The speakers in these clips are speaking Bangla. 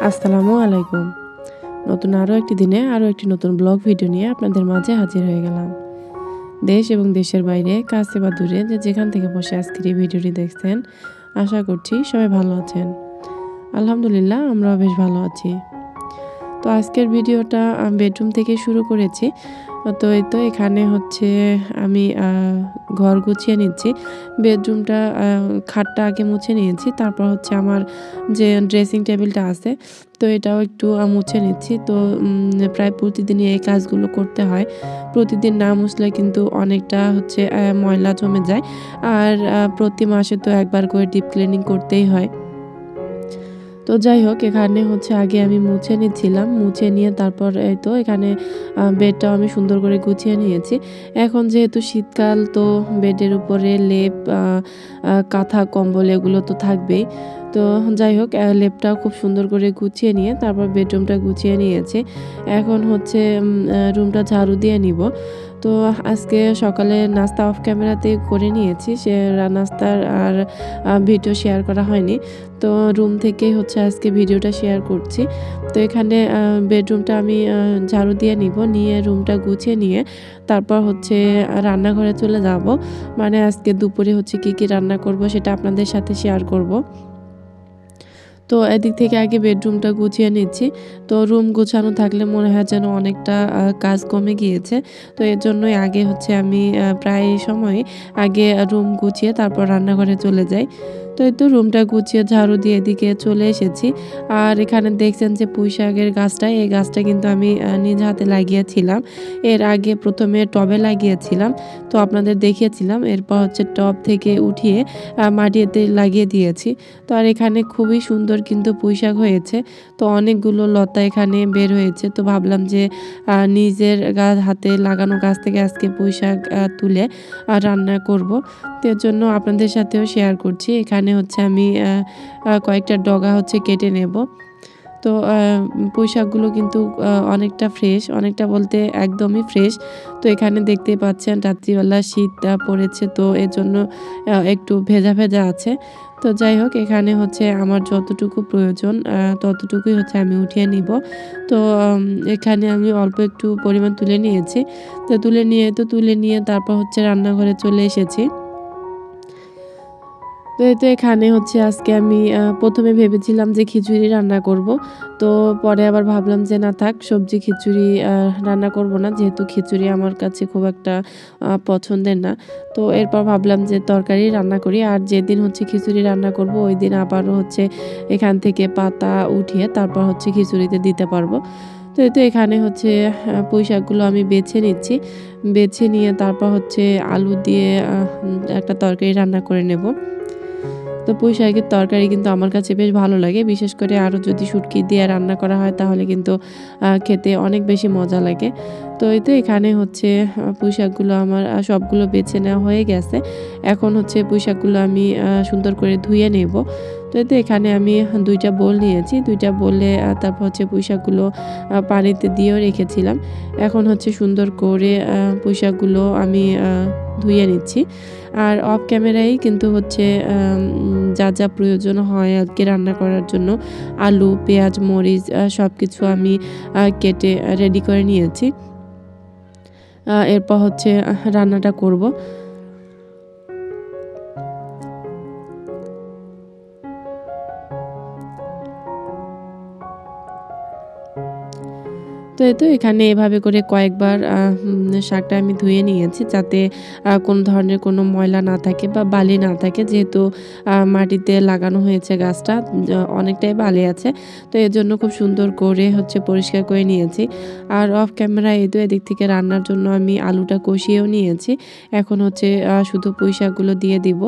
আসসালামু আলাইকুম। নতুন আরও একটি দিনে আরও একটি নতুন ব্লগ ভিডিও নিয়ে আপনাদের মাঝে হাজির হয়ে গেলাম। দেশ এবং দেশের বাইরে, কাছে বা দূরে যেখান থেকে বসে আজকের এই ভিডিওটি দেখছেন, আশা করছি সবাই ভালো আছেন। আলহামদুলিল্লাহ, আমরাও বেশ ভালো আছি। তো আজকের ভিডিওটা বেডরুম থেকে শুরু করেছি। তো এই তো এখানে হচ্ছে আমি ঘর গুছিয়ে নিচ্ছি। বেডরুমটা খাটটা আগে মুছে নিয়েছি, তারপর হচ্ছে আমার যে ড্রেসিং টেবিলটা আছে, তো এটাও একটু মুছে নিচ্ছি। তো প্রায় প্রতিদিনই এই কাজগুলো করতে হয়। প্রতিদিন না মুছলে কিন্তু অনেকটা হচ্ছে ময়লা জমে যায়। আর প্রতি মাসে তো একবার করে ডিপ ক্লিনিং করতেই হয়। তো যাই হোক, এখানে হচ্ছে আগে আমি মুছে নিচ্ছিলাম। মুছে নিয়ে তারপর এই তো এখানে বেডটাও আমি সুন্দর করে গুছিয়ে নিয়েছি। এখন যেহেতু শীতকাল, তো বেডের উপরে লেপ, কাঁথা, কম্বল এগুলো তো থাকবেই। তো যাই হোক, লেপটাও খুব সুন্দর করে গুছিয়ে নিয়ে তারপর বেডরুমটা গুছিয়ে নিয়েছি। এখন হচ্ছে রুমটা ঝাড়ু দিয়ে নিব। তো আজকে সকালে নাস্তা অফ ক্যামেরাতেই করে নিয়েছি। সে নাস্তার আর ভিডিও শেয়ার করা হয়নি। তো রুম থেকেই হচ্ছে আজকে ভিডিওটা শেয়ার করছি। তো এখানে বেডরুমটা আমি ঝাড়ু দিয়ে নিব, নিয়ে রুমটা গুছিয়ে নিয়ে তারপর হচ্ছে রান্নাঘরে চলে যাব। মানে আজকে দুপুরে হচ্ছে কি রান্না করব সেটা আপনাদের সাথে শেয়ার করব। তো এদিক থেকে আগে বেডরুমটা গুছিয়ে নিচ্ছি। তো রুম গুছানো থাকলে মনে হয় যেন অনেকটা কাজ কমে গিয়েছে। তো এর জন্যই আগে হচ্ছে আমি প্রায় সময় আগে রুম গুছিয়ে তারপর রান্নাঘরে চলে যাই। তো এই তো রুমটা গুছিয়ে ঝাড়ু দিয়ে এদিকে চলে এসেছি। আর এখানে দেখছেন যে পুঁইশাকের গাছটা, এই গাছটা কিন্তু আমি নিজ হাতে লাগিয়েছিলাম। এর আগে প্রথমে টবে লাগিয়েছিলাম, তো আপনাদের দেখিয়েছিলাম। এরপর হচ্ছে টব থেকে উঠিয়ে মাটিতে লাগিয়ে দিয়েছি। তো আর এখানে খুবই সুন্দর কিন্তু পুঁইশাক হয়েছে। তো অনেকগুলো লতা এখানে বের হয়েছে। তো ভাবলাম যে নিজের হাতে লাগানো গাছ থেকে আজকে পুঁইশাক তুলে রান্না করব। তো এর জন্য আপনাদের সাথেও শেয়ার করছি। এখানে হচ্ছে আমি কয়েকটা ডগা হচ্ছে কেটে নেব। তো পুঁইশাকগুলো কিন্তু অনেকটা ফ্রেশ, অনেকটা বলতে একদমই ফ্রেশ। তো এখানে দেখতেই পাচ্ছেন রাত্রিবেলা শীত পড়েছে, তো এর জন্য একটু ভেজা ভেজা আছে। তো যাই হোক, এখানে হচ্ছে আমার যতটুকু প্রয়োজন ততটুকুই হচ্ছে আমি উঠিয়ে নিব। তো এখানে আমি অল্প একটু পরিমাণ তুলে নিয়েছি। তো তুলে নিয়ে তারপর হচ্ছে রান্নাঘরে চলে এসেছি। তো এই তো এখানে হচ্ছে আজকে আমি প্রথমে ভেবেছিলাম যে খিচুড়ি রান্না করব। তো পরে আবার ভাবলাম যে না থাক, সবজি খিচুড়ি রান্না করব না, যেহেতু খিচুড়ি আমার কাছে খুব একটা পছন্দের না। তো এরপর ভাবলাম যে তরকারি রান্না করি। আর যেদিন হচ্ছে খিচুড়ি রান্না করব ওই দিন আবারও হচ্ছে এখান থেকে পাতা উঠিয়ে তারপর হচ্ছে খিচুড়িতে দিতে পারবো। তো এই তো এখানে হচ্ছে পুঁইশাকগুলো আমি বেছে নিচ্ছি। বেছে নিয়ে তারপর হচ্ছে আলু দিয়ে একটা তরকারি রান্না করে নেব। তো পুঁইশাকের তরকারি কিন্তু আমার কাছে বেশ ভালো লাগে। বিশেষ করে আরও যদি শুটকি দিয়ে রান্না করা হয় তাহলে কিন্তু খেতে অনেক বেশি মজা লাগে। তো এই তো এখানে হচ্ছে পুঁইশাকগুলো আমার সবগুলো বেছে নেওয়া হয়ে গেছে। এখন হচ্ছে পুঁইশাকগুলো আমি সুন্দর করে ধুয়ে নেব। তো এই তো এখানে আমি ২টা বোল নিয়েছি। ২টা বোলে তারপর হচ্ছে পুঁইশাকগুলো পানিতে দিয়েও রেখেছিলাম। এখন হচ্ছে সুন্দর করে পুঁইশাকগুলো আমি ধুয়ে নিচ্ছি। আর অফ ক্যামেরায় কিন্তু হচ্ছে যা যা প্রয়োজন হয় আজকে রান্না করার জন্য আলু, পেঁয়াজ, মরিচ সব কিছু আমি কেটে রেডি করে নিয়েছি। এরপর হচ্ছে রান্নাটা করব। তো এই তো এখানে এভাবে করে কয়েকবার শাকটা আমি ধুয়ে নিয়েছি, যাতে কোনো ধরনের কোনো ময়লা না থাকে বা বালি না থাকে। যেহেতু মাটিতে লাগানো হয়েছে গাছটা, অনেকটাই বালি আছে। তো এর জন্য খুব সুন্দর করে হচ্ছে পরিষ্কার করে নিয়েছি। আর অফ ক্যামেরা এই তো এদিক থেকে রান্নার জন্য আমি আলুটা কষিয়েও নিয়েছি। এখন হচ্ছে শুধু পুঁইশাকগুলো দিয়ে দিব।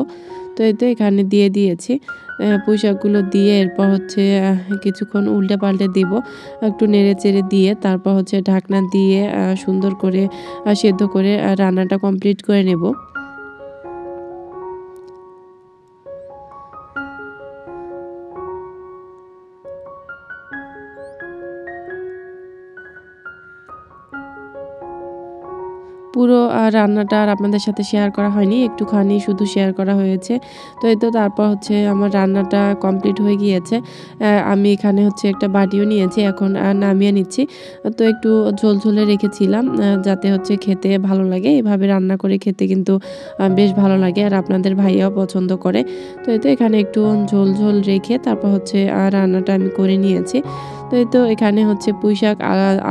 তো তো এই তো এখানে দিয়ে দিয়েছি পুঁই শাকগুলো দিয়ে এরপর হচ্ছে কিছুক্ষণ উল্টে পাল্টে দিব, একটু নেড়ে চেড়ে দিয়ে তারপর হচ্ছে ঢাকনা দিয়ে সুন্দর করে সেদ্ধ করে রান্নাটা কমপ্লিট করে নেব। পুরো রান্নাটা আর আপনাদের সাথে শেয়ার করা হয়নি, একটুখানি শুধু শেয়ার করা হয়েছে। তো এই তো তারপর হচ্ছে আমার রান্নাটা কমপ্লিট হয়ে গিয়েছে। আমি এখানে হচ্ছে একটা বাটিও নিয়েছি, এখন নামিয়ে নিচ্ছি। তো একটু ঝোলঝোলে রেখেছিলাম যাতে হচ্ছে খেতে ভালো লাগে। এভাবে রান্না করে খেতে কিন্তু বেশ ভালো লাগে আর আপনাদের ভাইয়াও পছন্দ করে। তো এই তো এখানে একটু ঝোল রেখে তারপর হচ্ছে রান্নাটা আমি করে নিয়েছি। তো এই তো এখানে হচ্ছে পুঁইশাক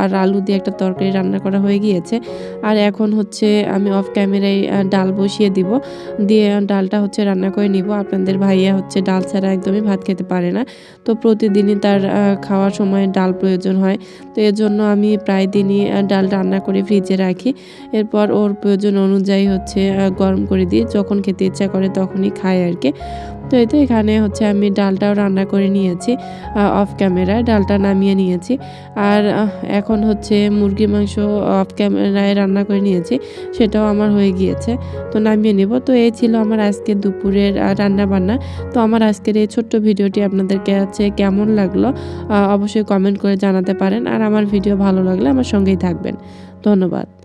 আর আলু দিয়ে একটা তরকারি রান্না করা হয়ে গিয়েছে। আর এখন হচ্ছে আমি অফ ক্যামেরায় ডাল বসিয়ে দিব। দিয়ে ডালটা হচ্ছে রান্না করে নিব। আপনাদের ভাইয়া হচ্ছে ডাল ছাড়া একদমই ভাত খেতে পারে না। তো প্রতিদিনই তার খাওয়ার সময় ডাল প্রয়োজন হয়। তো এজন্য আমি প্রায় দিনই ডাল রান্না করে ফ্রিজে রাখি। এরপর ওর প্রয়োজন অনুযায়ী হচ্ছে গরম করে দিই। যখন খেতে ইচ্ছা করে তখনই খায় আরকি। তো এই তো এখানে হচ্ছে আমি ডালটাও রান্না করে নিয়েছি। অফ ক্যামেরায় ডালটা নামিয়ে নিয়েছি। আর এখন হচ্ছে মুরগির মাংস অফ ক্যামেরায় রান্না করে নিয়েছি। সেটাও আমার হয়ে গিয়েছে। তো নামিয়ে নেব। তো এই ছিল আমার আজকে দুপুরের রান্নাবান্না। তো আমার আজকের এই ছোট্ট ভিডিওটি আপনাদের কাছে কেমন লাগলো অবশ্যই কমেন্ট করে জানাতে পারেন। আর আমার ভিডিও ভালো লাগলে আমার সঙ্গেই থাকবেন। ধন্যবাদ।